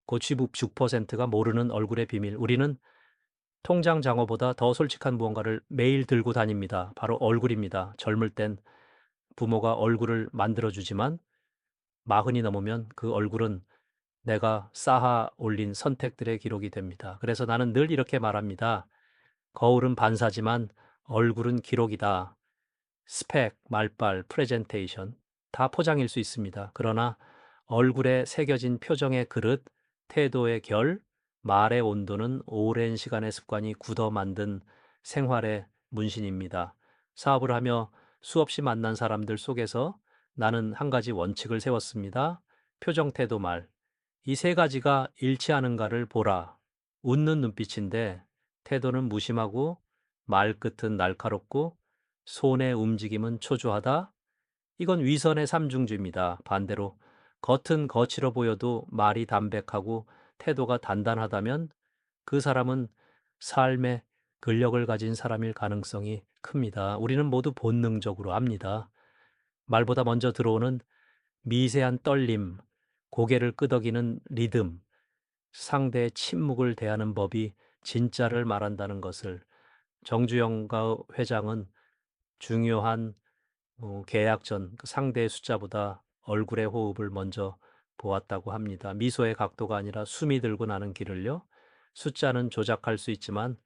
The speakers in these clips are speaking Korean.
고취 6%가 모르는 얼굴의 비밀. 우리는 통장 잔고보다 더 솔직한 무언가를 매일 들고 다닙니다. 바로 얼굴입니다. 젊을 땐 부모가 얼굴을 만들어주지만 마흔이 넘으면 그 얼굴은 내가 쌓아 올린 선택들의 기록이 됩니다. 그래서 나는 늘 이렇게 말합니다. 거울은 반사지만 얼굴은 기록이다. 스펙, 말빨, 프레젠테이션 다 포장일 수 있습니다. 그러나 얼굴에 새겨진 표정의 그릇, 태도의 결, 말의 온도는 오랜 시간의 습관이 굳어 만든 생활의 문신입니다. 사업을 하며 수없이 만난 사람들 속에서 나는 한 가지 원칙을 세웠습니다. 표정, 태도, 말. 이 세 가지가 일치하는가를 보라. 웃는 눈빛인데 태도는 무심하고 말끝은 날카롭고 손의 움직임은 초조하다. 이건 위선의 삼중주입니다. 반대로 겉은 거칠어 보여도 말이 담백하고 태도가 단단하다면 그 사람은 삶의 근력을 가진 사람일 가능성이 큽니다. 우리는 모두 본능적으로 압니다. 말보다 먼저 들어오는 미세한 떨림, 고개를 끄덕이는 리듬, 상대의 침묵을 대하는 법이 진짜를 말한다는 것을 정주영가 회장은 중요한 계약 전 상대의 숫자보다 얼굴의 호흡을 먼저 보았다고 합니다. 미소의 각도가 아니라 숨이 들고 나는 길을요. 숫자는 조작할 수 있지만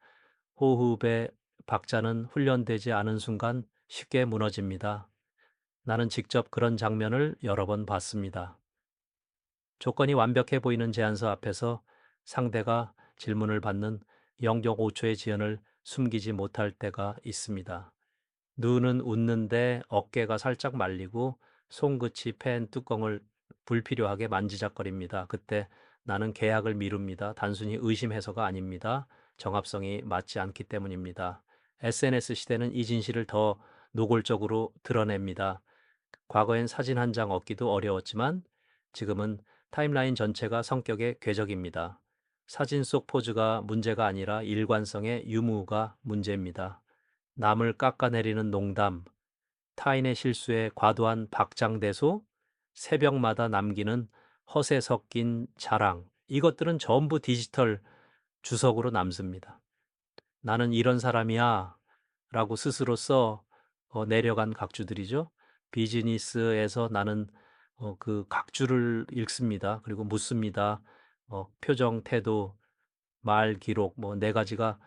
호흡의 박자는 훈련되지 않은 순간 쉽게 무너집니다. 나는 직접 그런 장면을 여러 번 봤습니다. 조건이 완벽해 보이는 제안서 앞에서 상대가 질문을 받는 0.5초의 지연을 숨기지 못할 때가 있습니다. 눈은 웃는데 어깨가 살짝 말리고 손끝이 펜 뚜껑을 불필요하게 만지작거립니다. 그때 나는 계약을 미룹니다. 단순히 의심해서가 아닙니다. 정합성이 맞지 않기 때문입니다. SNS 시대는 이 진실을 더 노골적으로 드러냅니다. 과거엔 사진 한 장 얻기도 어려웠지만 지금은 타임라인 전체가 성격의 궤적입니다. 사진 속 포즈가 문제가 아니라 일관성의 유무가 문제입니다. 남을 깎아내리는 농담, 타인의 실수에 과도한 박장대소, 새벽마다 남기는 허세 섞인 자랑, 이것들은 전부 디지털 주석으로 남습니다. 나는 이런 사람이야 라고 스스로 써 내려간 각주들이죠. 비즈니스에서 나는 그 각주를 읽습니다. 그리고 묻습니다. 표정, 태도, 말, 기록 뭐 네 가지가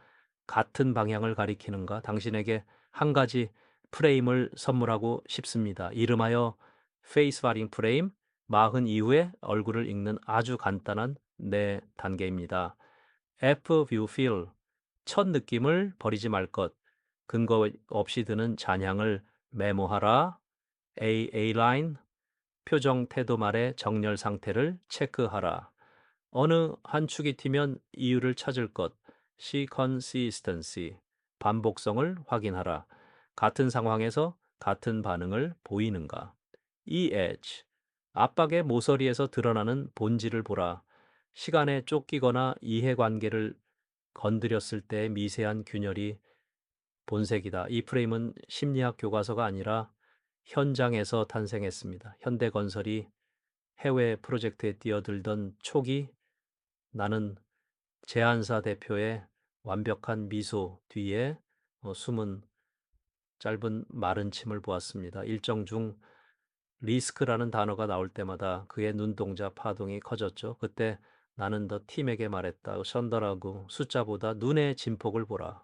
같은 방향을 가리키는가? 당신에게 한 가지 프레임을 선물하고 싶습니다. 이름하여 페이스 바링 프레임, 마흔 이후에 얼굴을 읽는 아주 간단한 네 단계입니다. F, view, feel, 첫 느낌을 버리지 말 것, 근거 없이 드는 잔향을 메모하라. A, A-line, 표정, 태도, 말의 정렬 상태를 체크하라. 어느 한 축이 튀면 이유를 찾을 것, C, consistency, 반복성을 확인하라. 같은 상황에서 같은 반응을 보이는가. E, edge, 압박의 모서리에서 드러나는 본질을 보라. 시간에 쫓기거나 이해관계를 건드렸을 때의 미세한 균열이 본색이다. 이 프레임은 심리학 교과서가 아니라 현장에서 탄생했습니다. 현대건설이 해외 프로젝트에 뛰어들던 초기 나는 제안사 대표의 완벽한 미소 뒤에 숨은 짧은 마른 침을 보았습니다. 일정 중 리스크라는 단어가 나올 때마다 그의 눈동자 파동이 커졌죠. 그때 나는 더 팀에게 말했다. 션더라고 숫자보다 눈의 진폭을 보라.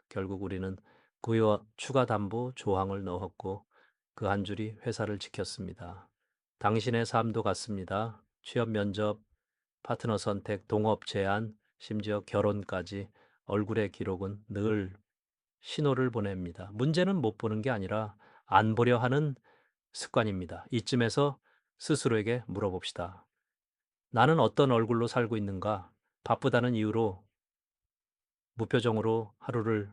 결국 우리는 구여 추가 담보 조항을 넣었고 그 한 줄이 회사를 지켰습니다. 당신의 삶도 같습니다. 취업 면접, 파트너 선택, 동업 제안, 심지어 결혼까지 얼굴의 기록은 늘 신호를 보냅니다. 문제는 못 보는 게 아니라 안 보려 하는 습관입니다. 이쯤에서 스스로에게 물어봅시다. 나는 어떤 얼굴로 살고 있는가? 바쁘다는 이유로 무표정으로 하루를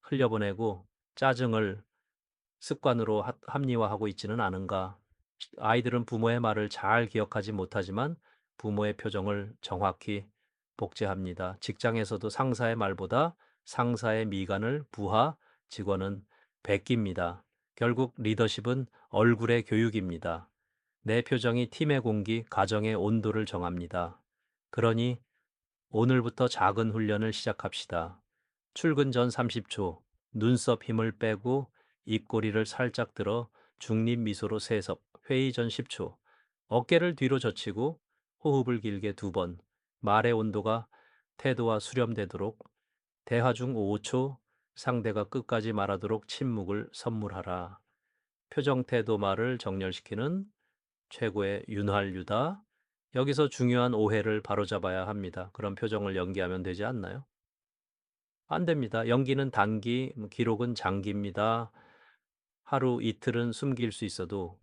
흘려보내고 짜증을 습관으로 합리화하고 있지는 않은가? 아이들은 부모의 말을 잘 기억하지 못하지만 부모의 표정을 정확히 복제합니다. 직장에서도 상사의 말보다 상사의 미간을 부하, 직원은 베낍니다. 결국 리더십은 얼굴의 교육입니다. 내 표정이 팀의 공기, 가정의 온도를 정합니다. 그러니 오늘부터 작은 훈련을 시작합시다. 출근 전 30초, 눈썹 힘을 빼고 입꼬리를 살짝 들어 중립 미소로 세섭, 회의 전 10초, 어깨를 뒤로 젖히고 호흡을 길게 2번, 말의 온도가 태도와 수렴되도록 대화 중 5초, 상대가 끝까지 말하도록 침묵을 선물하라. 표정 태도 말을 정렬시키는 최고의 윤활유다. 여기서 중요한 오해를 바로잡아야 합니다. 그런 표정을 연기하면 되지 않나요? 안 됩니다. 연기는 단기, 기록은 장기입니다. 하루 이틀은 숨길 수 있어도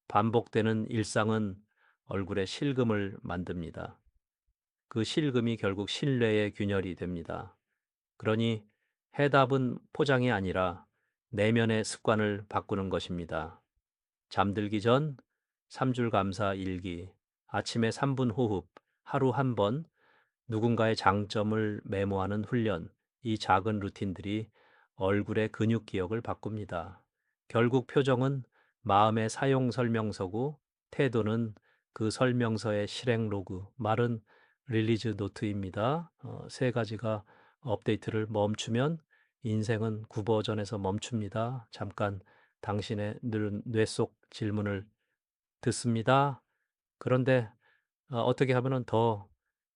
반복되는 일상은 얼굴에 실금을 만듭니다. 그 실금이 결국 신뢰의 균열이 됩니다. 그러니 해답은 포장이 아니라 내면의 습관을 바꾸는 것입니다. 잠들기 전 3줄 감사 일기, 아침에 3분 호흡, 하루 한 번, 누군가의 장점을 메모하는 훈련, 이 작은 루틴들이 얼굴의 근육 기억을 바꿉니다. 결국 표정은 마음의 사용 설명서고 태도는 그 설명서의 실행 로그, 말은 릴리즈 노트입니다. 세 가지가 업데이트를 멈추면 인생은 구버전에서 멈춥니다. 잠깐 당신의 뇌 속 질문을 듣습니다. 그런데 어떻게 하면은 더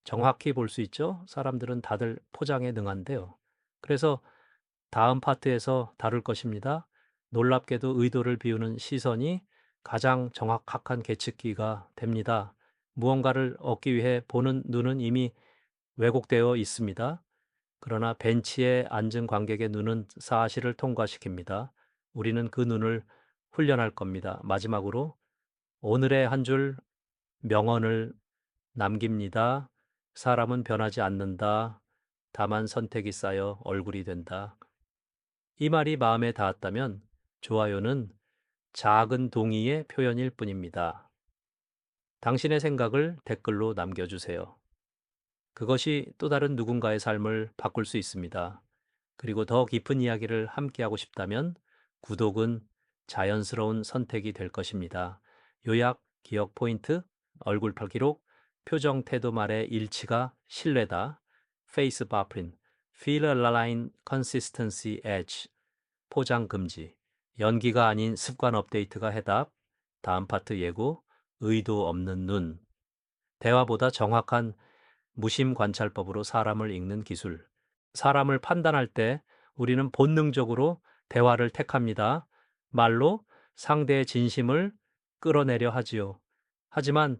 정확히 볼 수 있죠? 사람들은 다들 포장에 능한데요. 그래서 다음 파트에서 다룰 것입니다. 놀랍게도 의도를 비우는 시선이 가장 정확한 계측기가 됩니다. 무언가를 얻기 위해 보는 눈은 이미 왜곡되어 있습니다. 그러나 벤치에 앉은 관객의 눈은 사실을 통과시킵니다. 우리는 그 눈을 훈련할 겁니다. 마지막으로 오늘의 한 줄 명언을 남깁니다. 사람은 변하지 않는다. 다만 선택이 쌓여 얼굴이 된다. 이 말이 마음에 닿았다면 좋아요는 작은 동의의 표현일 뿐입니다. 당신의 생각을 댓글로 남겨주세요. 그것이 또 다른 누군가의 삶을 바꿀 수 있습니다. 그리고 더 깊은 이야기를 함께하고 싶다면 구독은 자연스러운 선택이 될 것입니다. 요약, 기억 포인트, 얼굴 기록, 표정 태도 말의 일치가 신뢰다. 페이스 바프린, feel align consistency edge, 포장 금지, 연기가 아닌 습관 업데이트가 해답, 다음 파트 예고, 의도 없는 눈, 대화보다 정확한 무심 관찰법으로 사람을 읽는 기술. 사람을 판단할 때 우리는 본능적으로 대화를 택합니다. 말로 상대의 진심을 끌어내려 하지요. 하지만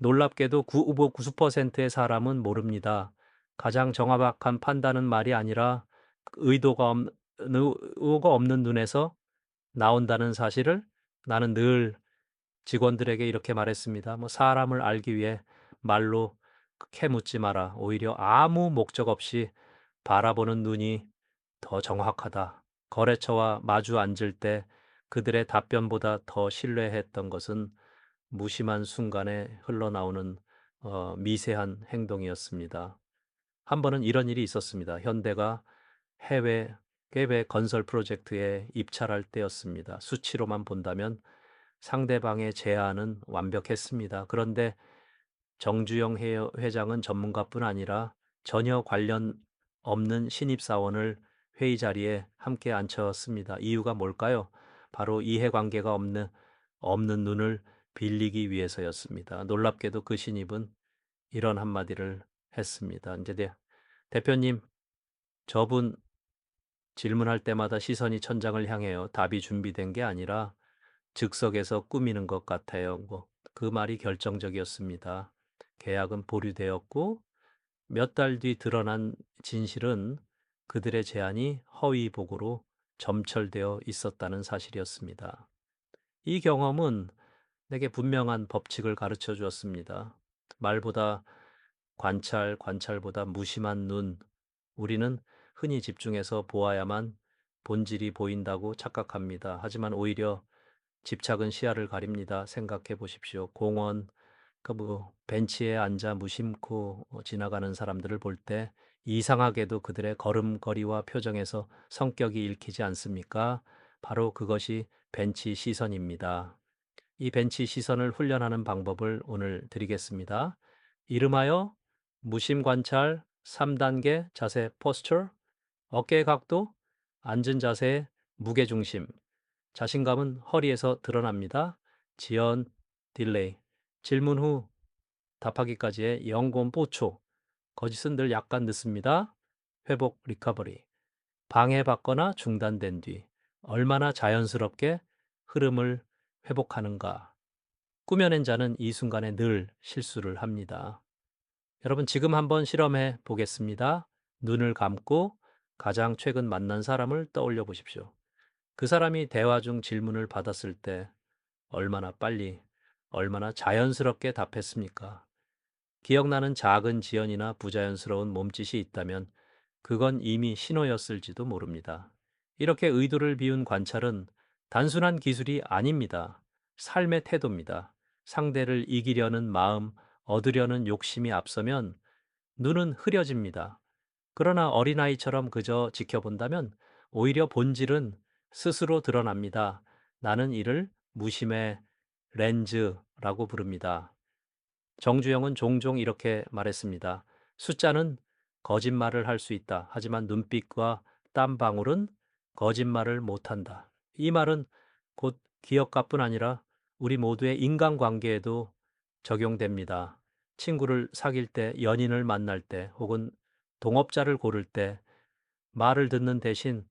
놀랍게도 90%의 사람은 모릅니다. 가장 정확한 판단은 말이 아니라 의도가 없는 눈에서 나온다는 사실을 나는 늘 직원들에게 이렇게 말했습니다. 뭐 사람을 알기 위해 말로 캐묻지 마라. 오히려 아무 목적 없이 바라보는 눈이 더 정확하다. 거래처와 마주 앉을 때 그들의 답변보다 더 신뢰했던 것은 무심한 순간에 흘러나오는 미세한 행동이었습니다. 한 번은 이런 일이 있었습니다. 현대가 해외 건설 프로젝트에 입찰할 때였습니다. 수치로만 본다면 상대방의 제안은 완벽했습니다. 그런데 정주영 회장은 전문가뿐 아니라 전혀 관련 없는 신입사원을 회의 자리에 함께 앉혔습니다. 이유가 뭘까요? 바로 이해관계가 없는 눈을 빌리기 위해서였습니다. 놀랍게도 그 신입은 이런 한마디를 했습니다. 이제 대표님, 저분 질문할 때마다 시선이 천장을 향해요. 답이 준비된 게 아니라 즉석에서 꾸미는 것 같아요. 그 말이 결정적이었습니다. 계약은 보류되었고 몇 달 뒤 드러난 진실은 그들의 제안이 허위 보고로 점철되어 있었다는 사실이었습니다. 이 경험은 내게 분명한 법칙을 가르쳐 주었습니다. 말보다 관찰보다 무심한 눈. 우리는 흔히 집중해서 보아야만 본질이 보인다고 착각합니다. 하지만 오히려 집착은 시야를 가립니다. 생각해 보십시오. 공원, 벤치에 앉아 무심코 지나가는 사람들을 볼 때 이상하게도 그들의 걸음걸이와 표정에서 성격이 읽히지 않습니까? 바로 그것이 벤치 시선입니다. 이 벤치 시선을 훈련하는 방법을 오늘 드리겠습니다. 이름하여 무심 관찰 3단계 자세 포스처, 어깨의 각도, 앉은 자세의 무게중심, 자신감은 허리에서 드러납니다. 지연, 딜레이, 질문 후 답하기까지의 영권 보초, 거짓은 늘 약간 늦습니다. 회복 리커버리, 방해받거나 중단된 뒤 얼마나 자연스럽게 흐름을 회복하는가. 꾸며낸 자는 이 순간에 늘 실수를 합니다. 여러분 지금 한번 실험해 보겠습니다. 눈을 감고 가장 최근 만난 사람을 떠올려 보십시오. 그 사람이 대화 중 질문을 받았을 때 얼마나 빨리, 얼마나 자연스럽게 답했습니까? 기억나는 작은 지연이나 부자연스러운 몸짓이 있다면 그건 이미 신호였을지도 모릅니다. 이렇게 의도를 비운 관찰은 단순한 기술이 아닙니다. 삶의 태도입니다. 상대를 이기려는 마음, 얻으려는 욕심이 앞서면 눈은 흐려집니다. 그러나 어린아이처럼 그저 지켜본다면 오히려 본질은 스스로 드러납니다. 나는 이를 무심의 렌즈라고 부릅니다. 정주영은 종종 이렇게 말했습니다. 숫자는 거짓말을 할 수 있다. 하지만 눈빛과 땀방울은 거짓말을 못한다. 이 말은 곧 기억가뿐 아니라 우리 모두의 인간관계에도 적용됩니다. 친구를 사귈 때, 연인을 만날 때, 혹은 동업자를 고를 때 말을 듣는 대신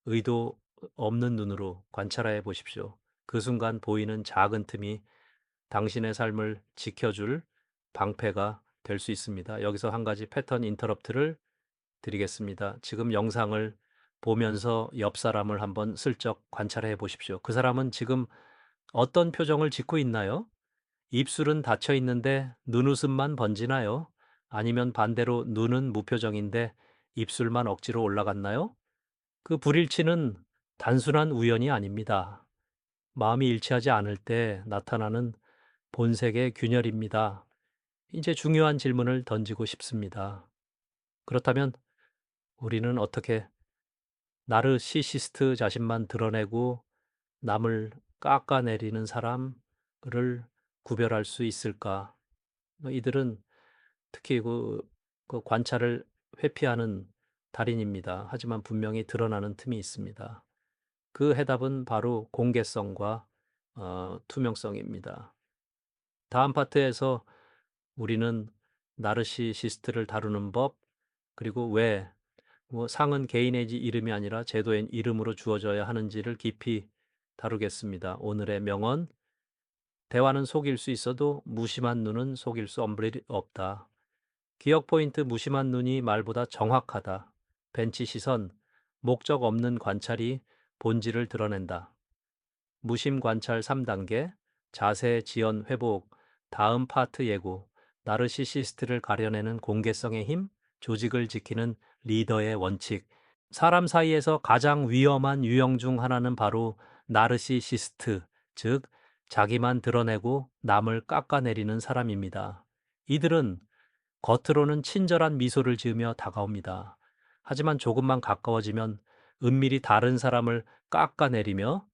의도 없는 눈으로 관찰해 보십시오. 그 순간 보이는 작은 틈이 당신의 삶을 지켜줄 방패가 될 수 있습니다. 여기서 한 가지 패턴 인터럽트를 드리겠습니다. 지금 영상을 보면서 옆 사람을 한번 슬쩍 관찰해 보십시오. 그 사람은 지금 어떤 표정을 짓고 있나요? 입술은 닫혀 있는데 눈웃음만 번지나요? 아니면 반대로 눈은 무표정인데 입술만 억지로 올라갔나요? 그 불일치는 단순한 우연이 아닙니다. 마음이 일치하지 않을 때 나타나는 본색의 균열입니다. 이제 중요한 질문을 던지고 싶습니다. 그렇다면 우리는 어떻게 나르시시스트 자신만 드러내고 남을 깎아내리는 사람을 구별할 수 있을까? 이들은 특히 그 관찰을 회피하는 달인입니다. 하지만 분명히 드러나는 틈이 있습니다. 그 해답은 바로 공개성과 투명성입니다. 다음 파트에서 우리는 나르시시스트를 다루는 법, 그리고 왜 상은 개인의 이름이 아니라 제도의 이름으로 주어져야 하는지를 깊이 다루겠습니다. 오늘의 명언, 대화는 속일 수 있어도 무심한 눈은 속일 수 없다. 기억 포인트, 무심한 눈이 말보다 정확하다. 벤치 시선, 목적 없는 관찰이 본질을 드러낸다. 무심 관찰 3단계, 자세 지연 회복, 다음 파트 예고, 나르시시스트를 가려내는 공개성의 힘, 조직을 지키는 리더의 원칙. 사람 사이에서 가장 위험한 유형 중 하나는 바로 나르시시스트, 즉 자기만 드러내고 남을 깎아내리는 사람입니다. 이들은 겉으로는 친절한 미소를 지으며 다가옵니다. 하지만 조금만 가까워지면 은밀히 다른 사람을 깎아내리며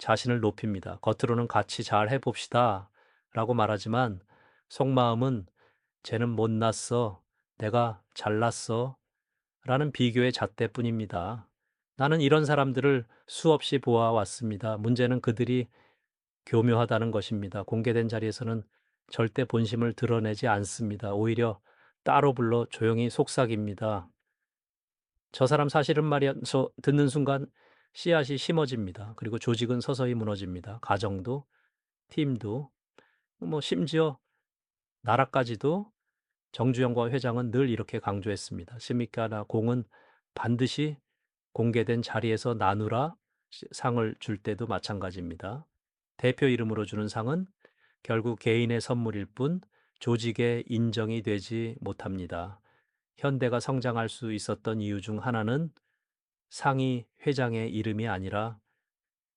자신을 높입니다. 겉으로는 같이 잘 해봅시다 라고 말하지만 속마음은 쟤는 못났어, 내가 잘났어 라는 비교의 잣대뿐입니다. 나는 이런 사람들을 수없이 보아왔습니다. 문제는 그들이 교묘하다는 것입니다. 공개된 자리에서는 절대 본심을 드러내지 않습니다. 오히려 따로 불러 조용히 속삭입니다. 저 사람 사실은 말이야, 듣는 순간 씨앗이 심어집니다. 그리고 조직은 서서히 무너집니다. 가정도, 팀도, 심지어 나라까지도. 정주영과 회장은 늘 이렇게 강조했습니다. 스미카나 공은 반드시 공개된 자리에서 나누라. 상을 줄 때도 마찬가지입니다. 대표 이름으로 주는 상은 결국 개인의 선물일 뿐 조직의 인정이 되지 못합니다. 현대가 성장할 수 있었던 이유 중 하나는 상이 회장의 이름이 아니라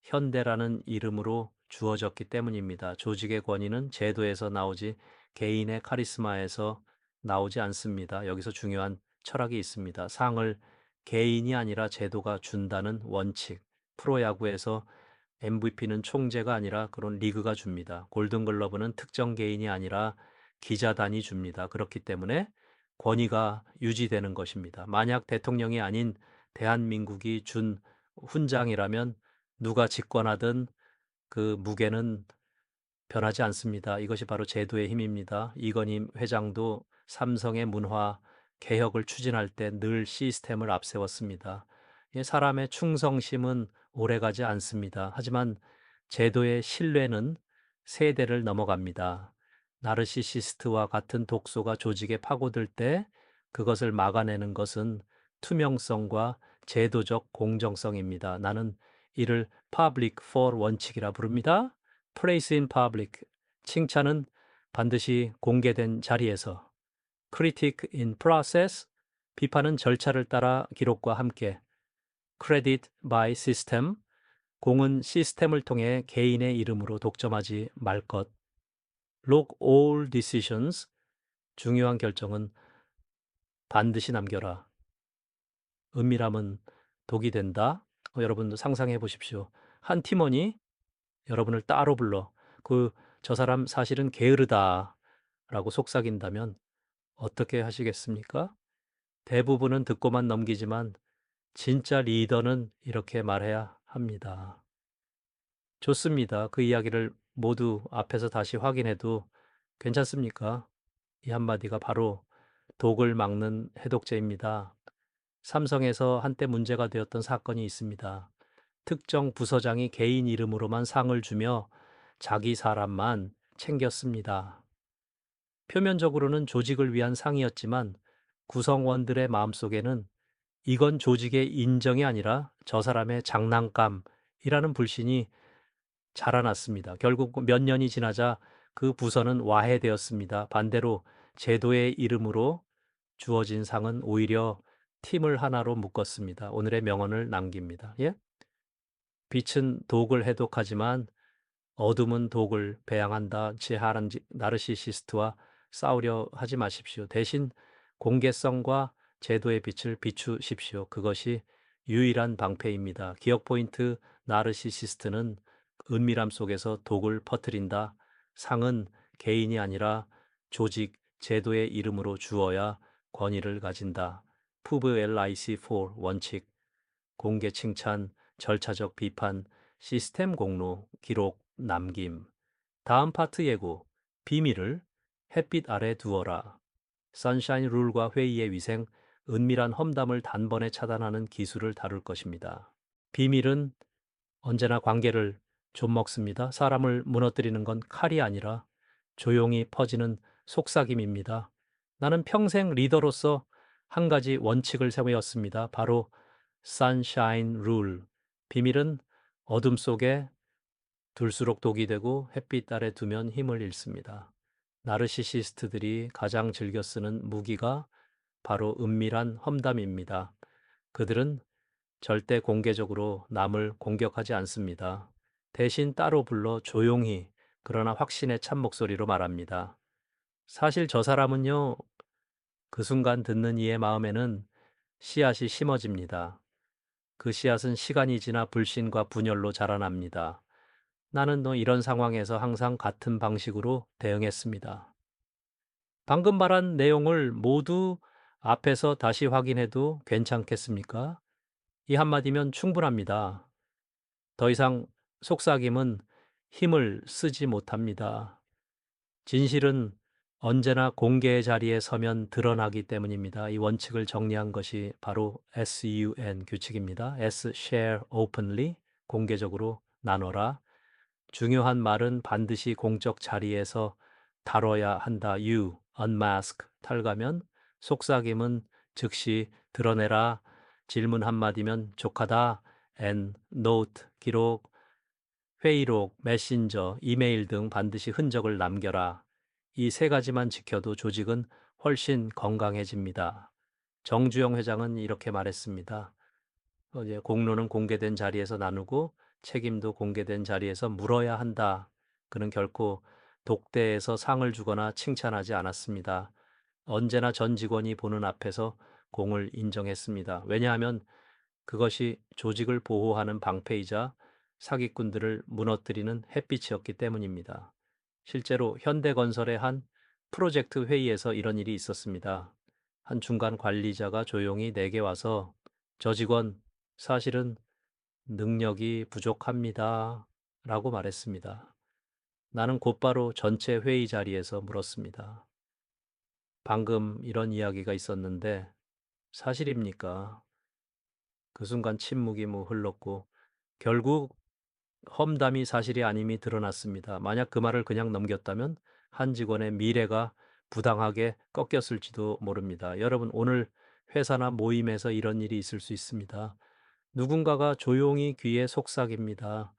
현대라는 이름으로 주어졌기 때문입니다. 조직의 권위는 제도에서 나오지 개인의 카리스마에서 나오지 않습니다. 여기서 중요한 철학이 있습니다. 상을 개인이 아니라 제도가 준다는 원칙. 프로야구에서 MVP는 총재가 아니라 그런 리그가 줍니다. 골든글러브는 특정 개인이 아니라 기자단이 줍니다. 그렇기 때문에 권위가 유지되는 것입니다. 만약 대통령이 아닌 대한민국이 준 훈장이라면 누가 집권하든 그 무게는 변하지 않습니다. 이것이 바로 제도의 힘입니다. 이건희 회장도 삼성의 문화 개혁을 추진할 때 늘 시스템을 앞세웠습니다. 사람의 충성심은 오래가지 않습니다. 하지만 제도의 신뢰는 세대를 넘어갑니다. 나르시시스트와 같은 독소가 조직에 파고들 때 그것을 막아내는 것은 투명성과 제도적 공정성입니다. 나는 이를 Public for 원칙이라 부릅니다. Praise in public, 칭찬은 반드시 공개된 자리에서, Critic in process, 비판은 절차를 따라 기록과 함께, Credit by system, 공은 시스템을 통해 개인의 이름으로 독점하지 말 것, Log all decisions, 중요한 결정은 반드시 남겨라. 은밀함은 독이 된다. 여러분도 상상해 보십시오. 한 팀원이 여러분을 따로 불러 저 사람 사실은 게으르다 라고 속삭인다면 어떻게 하시겠습니까? 대부분은 듣고만 넘기지만 진짜 리더는 이렇게 말해야 합니다. 좋습니다. 그 이야기를 모두 앞에서 다시 확인해도 괜찮습니까? 이 한마디가 바로 독을 막는 해독제입니다. 삼성에서 한때 문제가 되었던 사건이 있습니다. 특정 부서장이 개인 이름으로만 상을 주며 자기 사람만 챙겼습니다. 표면적으로는 조직을 위한 상이었지만 구성원들의 마음속에는 이건 조직의 인정이 아니라 저 사람의 장난감이라는 불신이 자라났습니다. 결국 몇 년이 지나자 그 부서는 와해되었습니다. 반대로 제도의 이름으로 주어진 상은 오히려 팀을 하나로 묶었습니다. 오늘의 명언을 남깁니다. 예? 빛은 독을 해독하지만 어둠은 독을 배양한다. 나르시시스트와 싸우려 하지 마십시오. 대신 공개성과 제도의 빛을 비추십시오. 그것이 유일한 방패입니다. 기억 포인트, 나르시시스트는 은밀함 속에서 독을 퍼뜨린다. 상은 개인이 아니라 조직, 제도의 이름으로 주어야 권위를 가진다. 푸브 LIC4 원칙, 공개 칭찬, 절차적 비판, 시스템 공로, 기록, 남김. 다음 파트 예고. 비밀을 햇빛 아래 두어라. 선샤인 룰과 회의의 위생, 은밀한 험담을 단번에 차단하는 기술을 다룰 것입니다. 비밀은 언제나 관계를 좀먹습니다. 사람을 무너뜨리는 건 칼이 아니라 조용히 퍼지는 속삭임입니다. 나는 평생 리더로서 한 가지 원칙을 세웠습니다. 바로 Sunshine Rule. 비밀은 어둠 속에 둘수록 독이 되고 햇빛 아래 두면 힘을 잃습니다. 나르시시스트들이 가장 즐겨 쓰는 무기가 바로 은밀한 험담입니다. 그들은 절대 공개적으로 남을 공격하지 않습니다. 대신 따로 불러 조용히 그러나 확신에 찬 목소리로 말합니다. 사실 저 사람은요, 그 순간 듣는 이의 마음에는 씨앗이 심어집니다. 그 씨앗은 시간이 지나 불신과 분열로 자라납니다. 나는 너 이런 상황에서 항상 같은 방식으로 대응했습니다. 방금 말한 내용을 모두 앞에서 다시 확인해도 괜찮겠습니까? 이 한마디면 충분합니다. 더 이상 속삭임은 힘을 쓰지 못합니다. 진실은 언제나 공개의 자리에 서면 드러나기 때문입니다. 이 원칙을 정리한 것이 바로 SUN 규칙입니다. S, share openly, 공개적으로 나눠라. 중요한 말은 반드시 공적 자리에서 다뤄야 한다. U, unmask, 탈가면, 속삭임은 즉시 드러내라. 질문 한마디면 족하다. N, note, 기록, 회의록, 메신저, 이메일 등 반드시 흔적을 남겨라. 이 세 가지만 지켜도 조직은 훨씬 건강해집니다. 정주영 회장은 이렇게 말했습니다. 이제 공로는 공개된 자리에서 나누고 책임도 공개된 자리에서 물어야 한다. 그는 결코 독대에서 상을 주거나 칭찬하지 않았습니다. 언제나 전 직원이 보는 앞에서 공을 인정했습니다. 왜냐하면 그것이 조직을 보호하는 방패이자 사기꾼들을 무너뜨리는 햇빛이었기 때문입니다. 실제로 현대건설의 한 프로젝트 회의에서 이런 일이 있었습니다. 한 중간 관리자가 조용히 내게 와서 저 직원 사실은 능력이 부족합니다. 라고 말했습니다. 나는 곧바로 전체 회의 자리에서 물었습니다. 방금 이런 이야기가 있었는데 사실입니까? 그 순간 침묵이 흘렀고 결국 험담이 사실이 아님이 드러났습니다. 만약 그 말을 그냥 넘겼다면 한 직원의 미래가 부당하게 꺾였을지도 모릅니다. 여러분, 오늘 회사나 모임에서 이런 일이 있을 수 있습니다. 누군가가 조용히 귀에 속삭입니다.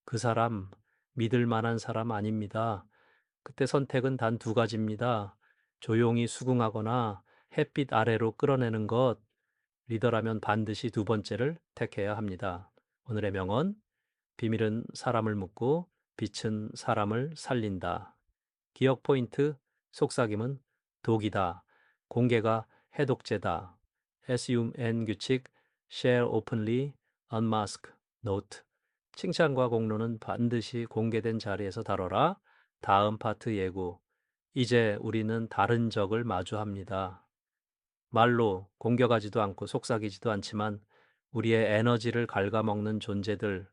그 사람 믿을 만한 사람 아닙니다. 그때 선택은 단 두 가지입니다. 조용히 수긍하거나 햇빛 아래로 끌어내는 것, 리더라면 반드시 두 번째를 택해야 합니다. 오늘의 명언, 비밀은 사람을 묶고 빛은 사람을 살린다. 기억 포인트, 속삭임은 독이다. 공개가 해독제다. SUM 규칙, share openly, unmask, note. 칭찬과 공로는 반드시 공개된 자리에서 다뤄라. 다음 파트 예고. 이제 우리는 다른 적을 마주합니다. 말로 공격하지도 않고 속삭이지도 않지만 우리의 에너지를 갉아먹는 존재들,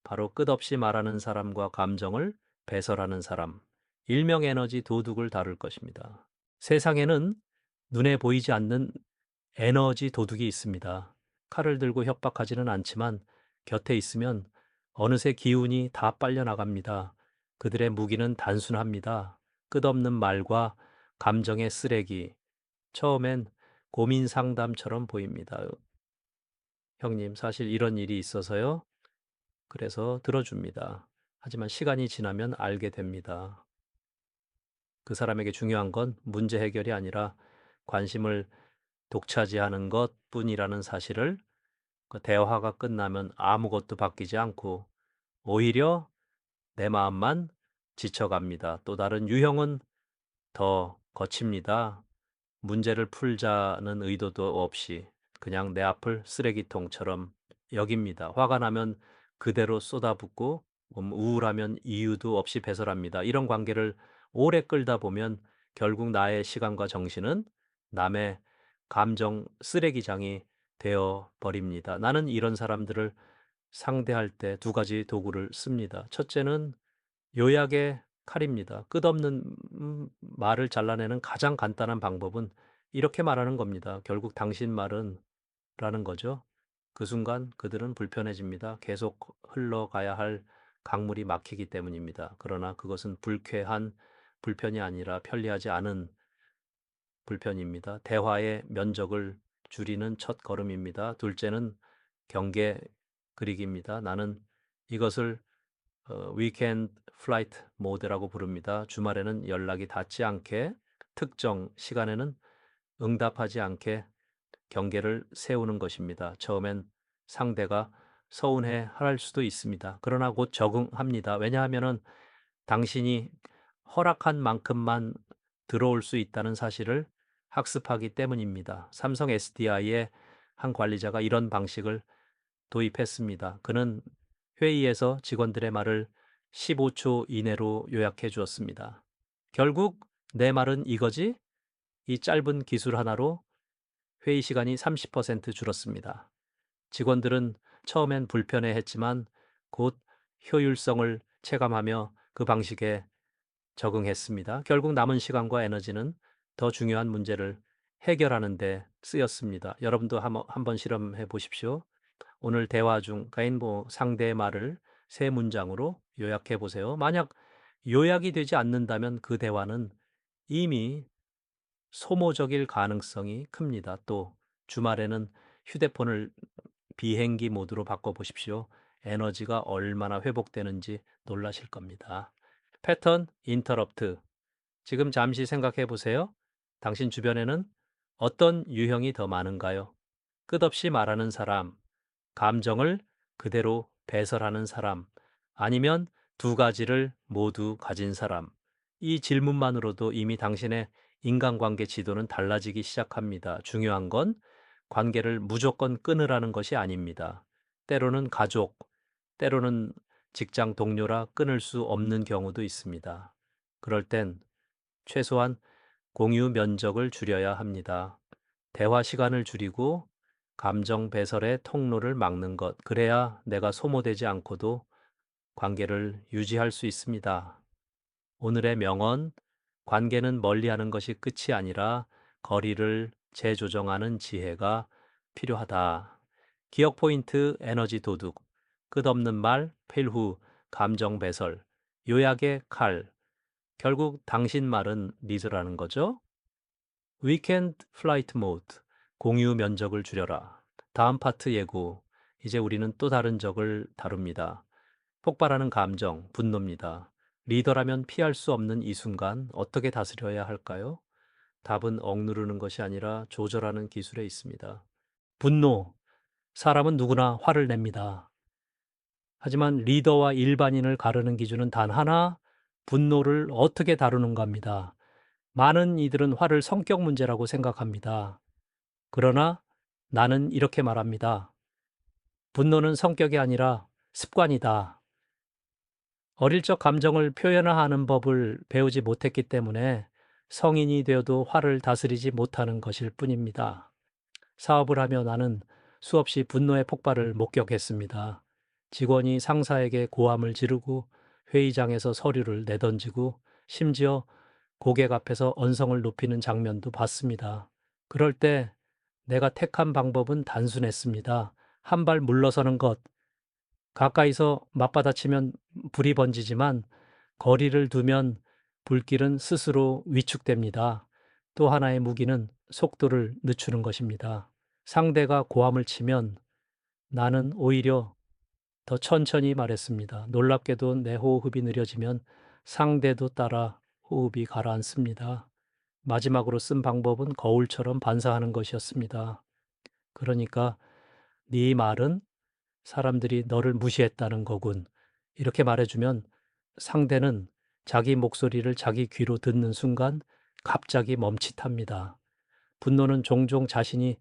바로 끝없이 말하는 사람과 감정을 배설하는 사람, 일명 에너지 도둑을 다룰 것입니다. 세상에는 눈에 보이지 않는 에너지 도둑이 있습니다. 칼을 들고 협박하지는 않지만 곁에 있으면 어느새 기운이 다 빨려나갑니다. 그들의 무기는 단순합니다. 끝없는 말과 감정의 쓰레기. 처음엔 고민 상담처럼 보입니다. 형님, 사실 이런 일이 있어서요. 그래서 들어줍니다. 하지만 시간이 지나면 알게 됩니다. 그 사람에게 중요한 건 문제 해결이 아니라 관심을 독차지하는 것뿐이라는 사실을, 그 대화가 끝나면 아무것도 바뀌지 않고 오히려 내 마음만 지쳐갑니다. 또 다른 유형은 더 거칩니다. 문제를 풀자는 의도도 없이 그냥 내 앞을 쓰레기통처럼 여깁니다. 화가 나면 그대로 쏟아붓고 우울하면 이유도 없이 배설합니다. 이런 관계를 오래 끌다 보면 결국 나의 시간과 정신은 남의 감정 쓰레기장이 되어 버립니다. 나는 이런 사람들을 상대할 때 두 가지 도구를 씁니다. 첫째는 요약의 칼입니다. 끝없는 말을 잘라내는 가장 간단한 방법은 이렇게 말하는 겁니다. 결국 당신 말은 라는 거죠. 그 순간 그들은 불편해집니다. 계속 흘러가야 할 강물이 막히기 때문입니다. 그러나 그것은 불쾌한 불편이 아니라 편리하지 않은 불편입니다. 대화의 면적을 줄이는 첫 걸음입니다. 둘째는 경계 그리기입니다. 나는 이것을 위켄드 플라이트 모드라고 부릅니다. 주말에는 연락이 닿지 않게, 특정 시간에는 응답하지 않게 경계를 세우는 것입니다. 처음엔 상대가 서운해 할 수도 있습니다. 그러나 곧 적응합니다. 왜냐하면은 당신이 허락한 만큼만 들어올 수 있다는 사실을 학습하기 때문입니다. 삼성 SDI의 한 관리자가 이런 방식을 도입했습니다. 그는 회의에서 직원들의 말을 15초 이내로 요약해 주었습니다. 결국 내 말은 이거지? 이 짧은 기술 하나로 회의 시간이 30% 줄었습니다. 직원들은 처음엔 불편해 했지만 곧 효율성을 체감하며 그 방식에 적응했습니다. 결국 남은 시간과 에너지는 더 중요한 문제를 해결하는 데 쓰였습니다. 여러분도 한번 실험해 보십시오. 오늘 대화 중 상대의 말을 세 문장으로 요약해 보세요. 만약 요약이 되지 않는다면 그 대화는 이미 소모적일 가능성이 큽니다. 또 주말에는 휴대폰을 비행기 모드로 바꿔 보십시오. 에너지가 얼마나 회복되는지 놀라실 겁니다. 패턴 인터럽트. 지금 잠시 생각해 보세요. 당신 주변에는 어떤 유형이 더 많은가요? 끝없이 말하는 사람, 감정을 그대로 배설하는 사람, 아니면 두 가지를 모두 가진 사람. 이 질문만으로도 이미 당신의 인간관계 지도는 달라지기 시작합니다. 중요한 건 관계를 무조건 끊으라는 것이 아닙니다. 때로는 가족, 때로는 직장 동료라 끊을 수 없는 경우도 있습니다. 그럴 땐 최소한 공유 면적을 줄여야 합니다. 대화 시간을 줄이고 감정 배설의 통로를 막는 것. 그래야 내가 소모되지 않고도 관계를 유지할 수 있습니다. 오늘의 명언, 관계는 멀리하는 것이 끝이 아니라 거리를 재조정하는 지혜가 필요하다. 기억 포인트, 에너지 도둑, 끝없는 말, 필후, 감정 배설, 요약의 칼. 결국 당신 말은 리드라는 거죠. 위켄드 플라이트 모드, 공유 면적을 줄여라. 다음 파트 예고. 이제 우리는 또 다른 적을 다룹니다. 폭발하는 감정, 분노입니다. 리더라면 피할 수 없는 이 순간 어떻게 다스려야 할까요? 답은 억누르는 것이 아니라 조절하는 기술에 있습니다. 분노. 사람은 누구나 화를 냅니다. 하지만 리더와 일반인을 가르는 기준은 단 하나, 분노를 어떻게 다루는가입니다. 많은 이들은 화를 성격 문제라고 생각합니다. 그러나 나는 이렇게 말합니다. 분노는 성격이 아니라 습관이다. 어릴 적 감정을 표현하는 법을 배우지 못했기 때문에 성인이 되어도 화를 다스리지 못하는 것일 뿐입니다. 사업을 하며 나는 수없이 분노의 폭발을 목격했습니다. 직원이 상사에게 고함을 지르고 회의장에서 서류를 내던지고 심지어 고객 앞에서 언성을 높이는 장면도 봤습니다. 그럴 때 내가 택한 방법은 단순했습니다. 한 발 물러서는 것. 가까이서 맞받아치면 불이 번지지만 거리를 두면 불길은 스스로 위축됩니다. 또 하나의 무기는 속도를 늦추는 것입니다. 상대가 고함을 치면 나는 오히려 더 천천히 말했습니다. 놀랍게도 내 호흡이 느려지면 상대도 따라 호흡이 가라앉습니다. 마지막으로 쓴 방법은 거울처럼 반사하는 것이었습니다. 그러니까 네 말은 사람들이 너를 무시했다는 거군. 이렇게 말해주면 상대는 자기 목소리를 자기 귀로 듣는 순간 갑자기 멈칫합니다. 분노는 종종 자신이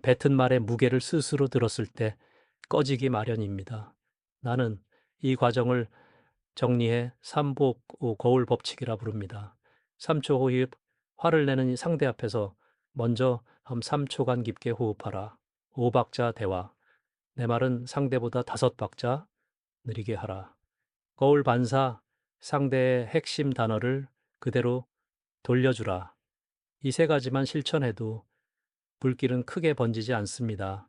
뱉은 말의 무게를 스스로 들었을 때 꺼지기 마련입니다. 나는 이 과정을 정리해 삼복 거울 법칙이라 부릅니다. 3초 호흡, 화를 내는 이 상대 앞에서 먼저 한 3초간 깊게 호흡하라. 5박자 대화. 내 말은 상대보다 5박자 느리게 하라. 거울 반사, 상대의 핵심 단어를 그대로 돌려주라. 이 세 가지만 실천해도 불길은 크게 번지지 않습니다.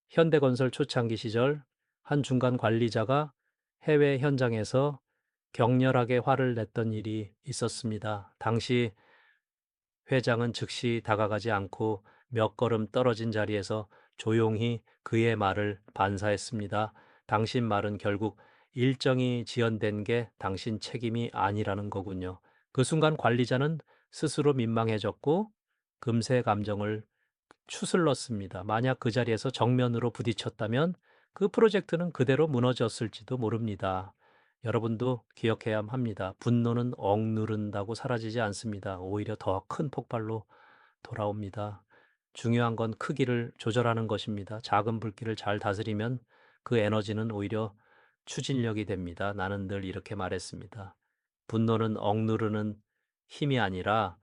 현대건설 초창기 시절 한 중간 관리자가 해외 현장에서 격렬하게 화를 냈던 일이 있었습니다. 당시 회장은 즉시 다가가지 않고 몇 걸음 떨어진 자리에서 조용히 그의 말을 반사했습니다. 당신 말은 결국 일정이 지연된 게 당신 책임이 아니라는 거군요. 그 순간 관리자는 스스로 민망해졌고 금세 감정을 추슬렀습니다. 만약 그 자리에서 정면으로 부딪혔다면 그 프로젝트는 그대로 무너졌을지도 모릅니다. 여러분도 기억해야 합니다. 분노는 억누른다고 사라지지 않습니다. 오히려 더 큰 폭발로 돌아옵니다. 중요한 건 크기를 조절하는 것입니다. 작은 불길을 잘 다스리면 그 에너지는 오히려 추진력이 됩니다. 나는 늘 이렇게 말했습니다. 분노는 억누르는 힘이 아니라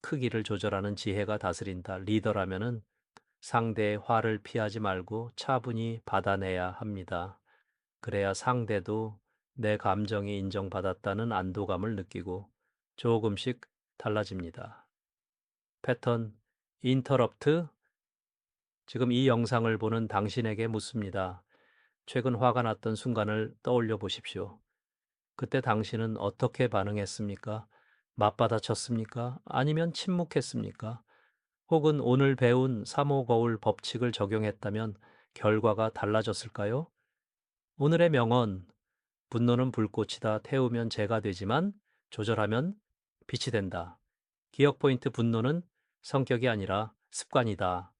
크기를 조절하는 지혜가 다스린다. 리더라면은 상대의 화를 피하지 말고 차분히 받아내야 합니다. 그래야 상대도 내 감정이 인정받았다는 안도감을 느끼고 조금씩 달라집니다. 패턴 인터럽트. 지금 이 영상을 보는 당신에게 묻습니다. 최근 화가 났던 순간을 떠올려 보십시오. 그때 당신은 어떻게 반응했습니까? 맞받아쳤습니까? 아니면 침묵했습니까? 혹은 오늘 배운 3호 거울 법칙을 적용했다면 결과가 달라졌을까요? 오늘의 명언, 분노는 불꽃이다. 태우면 재가 되지만 조절하면 빛이 된다. 기억 포인트 분노는 성격이 아니라 습관이다.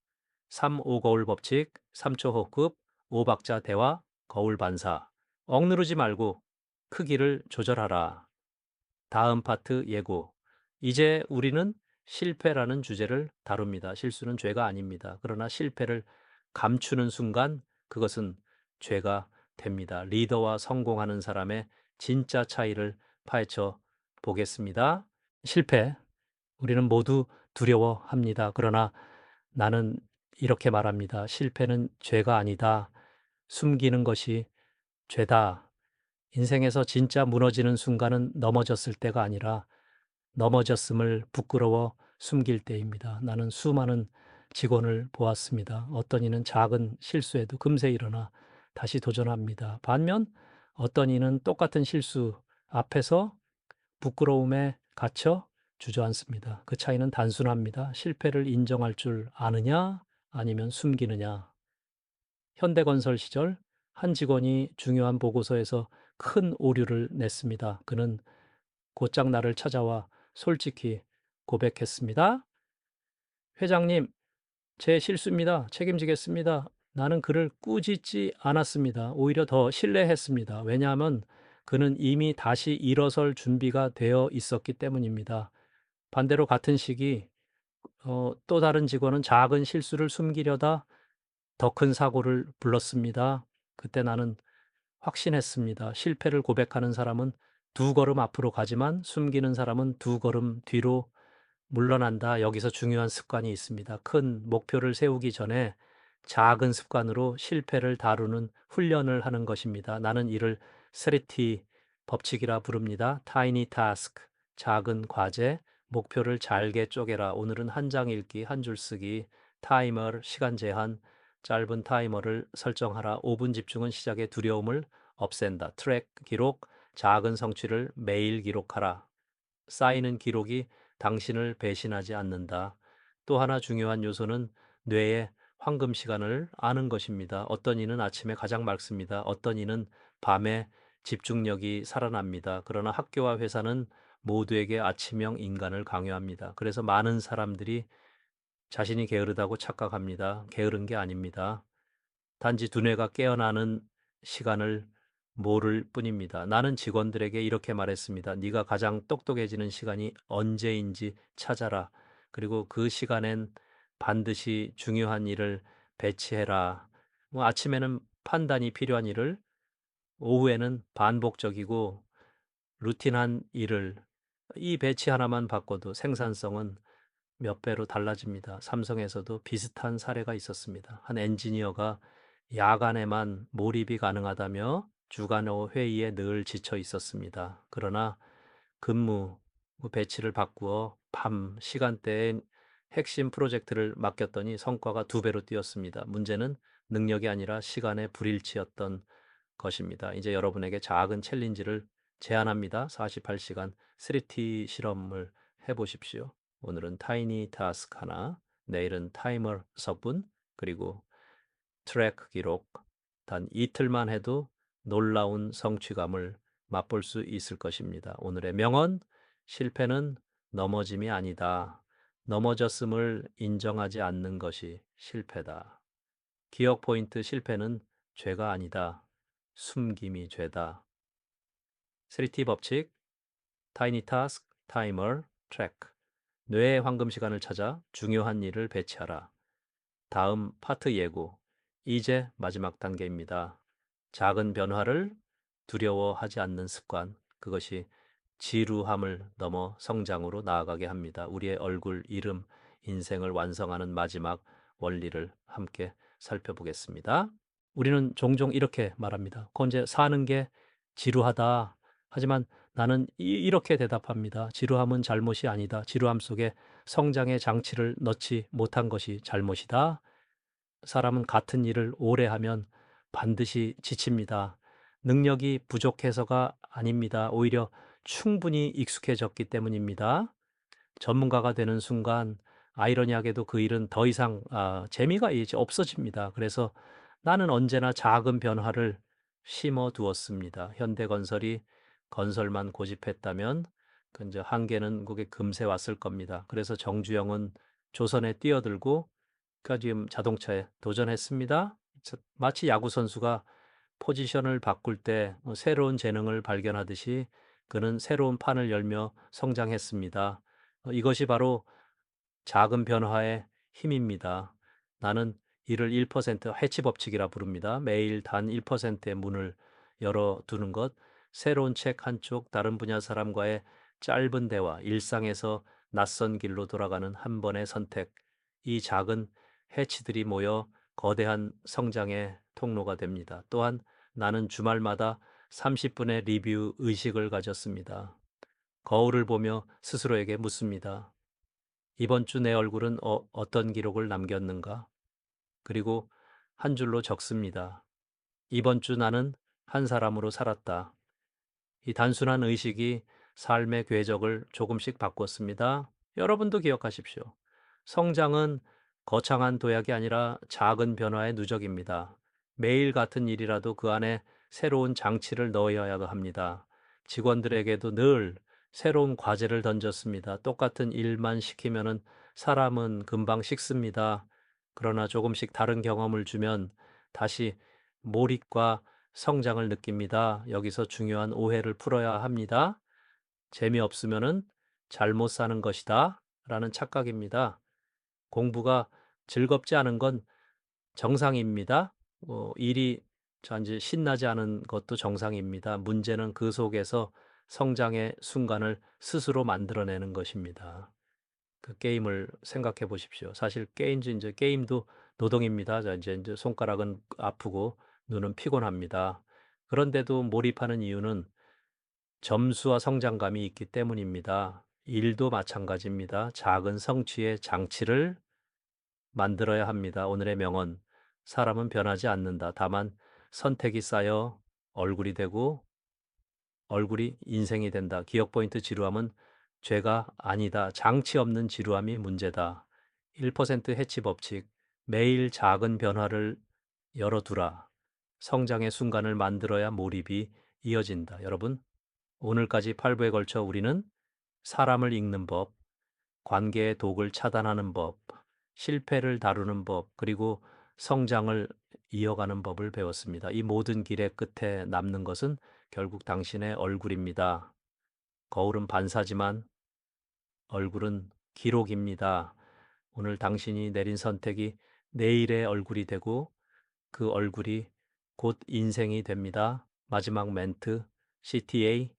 3오 거울 법칙, 3초 호흡, 5박자 대화, 거울 반사. 억누르지 말고 크기를 조절하라. 다음 파트 예고. 이제 우리는 실패라는 주제를 다룹니다. 실수는 죄가 아닙니다. 그러나 실패를 감추는 순간 그것은 죄가 됩니다. 리더와 성공하는 사람의 진짜 차이를 파헤쳐 보겠습니다. 실패. 우리는 모두 두려워합니다. 그러나 나는 이렇게 말합니다. 실패는 죄가 아니다. 숨기는 것이 죄다. 인생에서 진짜 무너지는 순간은 넘어졌을 때가 아니라 넘어졌음을 부끄러워 숨길 때입니다. 나는 수많은 직원을 보았습니다. 어떤 이는 작은 실수에도 금세 일어나 다시 도전합니다. 반면 어떤 이는 똑같은 실수 앞에서 부끄러움에 갇혀 주저앉습니다. 그 차이는 단순합니다. 실패를 인정할 줄 아느냐 아니면 숨기느냐. 현대건설 시절 한 직원이 중요한 보고서에서 큰 오류를 냈습니다. 그는 곧장 나를 찾아와 솔직히 고백했습니다. 회장님, 제 실수입니다. 책임지겠습니다. 나는 그를 꾸짖지 않았습니다. 오히려 더 신뢰했습니다. 왜냐하면 그는 이미 다시 일어설 준비가 되어 있었기 때문입니다. 반대로 같은 시기 또 다른 직원은 작은 실수를 숨기려다 더 큰 사고를 불렀습니다. 그때 나는 확신했습니다. 실패를 고백하는 사람은 두 걸음 앞으로 가지만 숨기는 사람은 두 걸음 뒤로 물러난다. 여기서 중요한 습관이 있습니다. 큰 목표를 세우기 전에 작은 습관으로 실패를 다루는 훈련을 하는 것입니다. 나는 이를 스리티 법칙이라 부릅니다. Tiny task, 작은 과제, 목표를 잘게 쪼개라. 오늘은 한 장 읽기, 한 줄 쓰기, 타이머, 시간 제한, 짧은 타이머를 설정하라. 5분 집중은 시작의 두려움을 없앤다. 트랙 기록, 작은 성취를 매일 기록하라. 쌓이는 기록이 당신을 배신하지 않는다. 또 하나 중요한 요소는 뇌의 황금 시간을 아는 것입니다. 어떤 이는 아침에 가장 맑습니다. 어떤 이는 밤에 집중력이 살아납니다. 그러나 학교와 회사는 모두에게 아침형 인간을 강요합니다. 그래서 많은 사람들이 자신이 게으르다고 착각합니다. 게으른 게 아닙니다. 단지 두뇌가 깨어나는 시간을 모를 뿐입니다. 나는 직원들에게 이렇게 말했습니다. 네가 가장 똑똑해지는 시간이 언제인지 찾아라. 그리고 그 시간엔 반드시 중요한 일을 배치해라. 뭐 아침에는 판단이 필요한 일을, 오후에는 반복적이고 루틴한 일을, 이 배치 하나만 바꿔도 생산성은 몇 배로 달라집니다. 삼성에서도 비슷한 사례가 있었습니다. 한 엔지니어가 야간에만 몰입이 가능하다며 주간 회의에 늘 지쳐 있었습니다. 그러나 근무 배치를 바꾸어 밤 시간대에 핵심 프로젝트를 맡겼더니 성과가 두 배로 뛰었습니다. 문제는 능력이 아니라 시간의 불일치였던 것입니다. 이제 여러분에게 작은 챌린지를 제안합니다. 48시간 3T 실험을 해보십시오. 오늘은 타이니 타스크 하나, 내일은 타이머 석분, 그리고 트랙 기록. 단 이틀만 해도 놀라운 성취감을 맛볼 수 있을 것입니다. 오늘의 명언, 실패는 넘어짐이 아니다. 넘어졌음을 인정하지 않는 것이 실패다. 기억 포인트, 실패는 죄가 아니다. 숨김이 죄다. 3T 법칙, 타이니 타스크, 타이머, 트랙. 뇌의 황금 시간을 찾아 중요한 일을 배치하라. 다음 파트 예고. 이제 마지막 단계입니다. 작은 변화를 두려워하지 않는 습관. 그것이 지루함을 넘어 성장으로 나아가게 합니다. 우리의 얼굴, 이름, 인생을 완성하는 마지막 원리를 함께 살펴보겠습니다. 우리는 종종 이렇게 말합니다. 건재 사는 게 지루하다. 하지만 나는 이렇게 대답합니다. 지루함은 잘못이 아니다. 지루함 속에 성장의 장치를 넣지 못한 것이 잘못이다. 사람은 같은 일을 오래 하면 반드시 지칩니다. 능력이 부족해서가 아닙니다. 오히려 충분히 익숙해졌기 때문입니다. 전문가가 되는 순간 아이러니하게도 그 일은 더 이상 재미가 이제 없어집니다. 그래서 나는 언제나 작은 변화를 심어 두었습니다. 현대건설이 건설만 고집했다면 그 이제 한계는 그게 금세 왔을 겁니다. 그래서 정주영은 조선에 뛰어들고 지금 자동차에 도전했습니다. 마치 야구 선수가 포지션을 바꿀 때 새로운 재능을 발견하듯이 그는 새로운 판을 열며 성장했습니다. 이것이 바로 작은 변화의 힘입니다. 나는 이를 1% 해치 법칙이라 부릅니다. 매일 단 1%의 문을 열어두는 것, 새로운 책 한 쪽, 다른 분야 사람과의 짧은 대화, 일상에서 낯선 길로 돌아가는 한 번의 선택, 이 작은 해치들이 모여 거대한 성장의 통로가 됩니다. 또한 나는 주말마다 30분의 리뷰 의식을 가졌습니다. 거울을 보며 스스로에게 묻습니다. 이번 주 내 얼굴은 어떤 기록을 남겼는가? 그리고 한 줄로 적습니다. 이번 주 나는 한 사람으로 살았다. 이 단순한 의식이 삶의 궤적을 조금씩 바꿨습니다. 여러분도 기억하십시오. 성장은 거창한 도약이 아니라 작은 변화의 누적입니다. 매일 같은 일이라도 그 안에 새로운 장치를 넣어야 합니다. 직원들에게도 늘 새로운 과제를 던졌습니다. 똑같은 일만 시키면은 사람은 금방 식습니다. 그러나 조금씩 다른 경험을 주면 다시 몰입과 성장을 느낍니다. 여기서 중요한 오해를 풀어야 합니다. 재미없으면은 잘못 사는 것이다. 라는 착각입니다. 공부가 즐겁지 않은 건 정상입니다. 일이 이제 신나지 않은 것도 정상입니다. 문제는 그 속에서 성장의 순간을 스스로 만들어내는 것입니다. 그 게임을 생각해 보십시오. 사실 이제 게임도 노동입니다. 자, 이제 손가락은 아프고 눈은 피곤합니다. 그런데도 몰입하는 이유는 점수와 성장감이 있기 때문입니다. 일도 마찬가지입니다. 작은 성취의 장치를 만들어야 합니다. 오늘의 명언. 사람은 변하지 않는다. 다만 선택이 쌓여 얼굴이 되고 얼굴이 인생이 된다. 기억 포인트 지루함은 죄가 아니다. 장치 없는 지루함이 문제다. 1% 해치 법칙. 매일 작은 변화를 열어두라. 성장의 순간을 만들어야 몰입이 이어진다. 여러분, 오늘까지 8부에 걸쳐 우리는 사람을 읽는 법, 관계의 독을 차단하는 법, 실패를 다루는 법, 그리고 성장을 이어가는 법을 배웠습니다. 이 모든 길의 끝에 남는 것은 결국 당신의 얼굴입니다. 거울은 반사지만 얼굴은 기록입니다. 오늘 당신이 내린 선택이 내일의 얼굴이 되고 그 얼굴이 곧 인생이 됩니다. 마지막 멘트, CTA.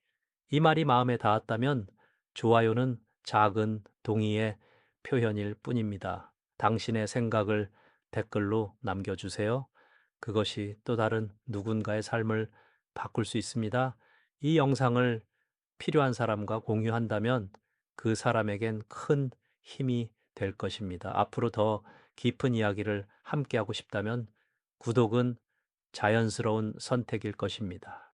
이 말이 마음에 닿았다면 좋아요는 작은 동의의 표현일 뿐입니다. 당신의 생각을 댓글로 남겨주세요. 그것이 또 다른 누군가의 삶을 바꿀 수 있습니다. 이 영상을 필요한 사람과 공유한다면 그 사람에겐 큰 힘이 될 것입니다. 앞으로 더 깊은 이야기를 함께하고 싶다면 구독은 자연스러운 선택일 것입니다.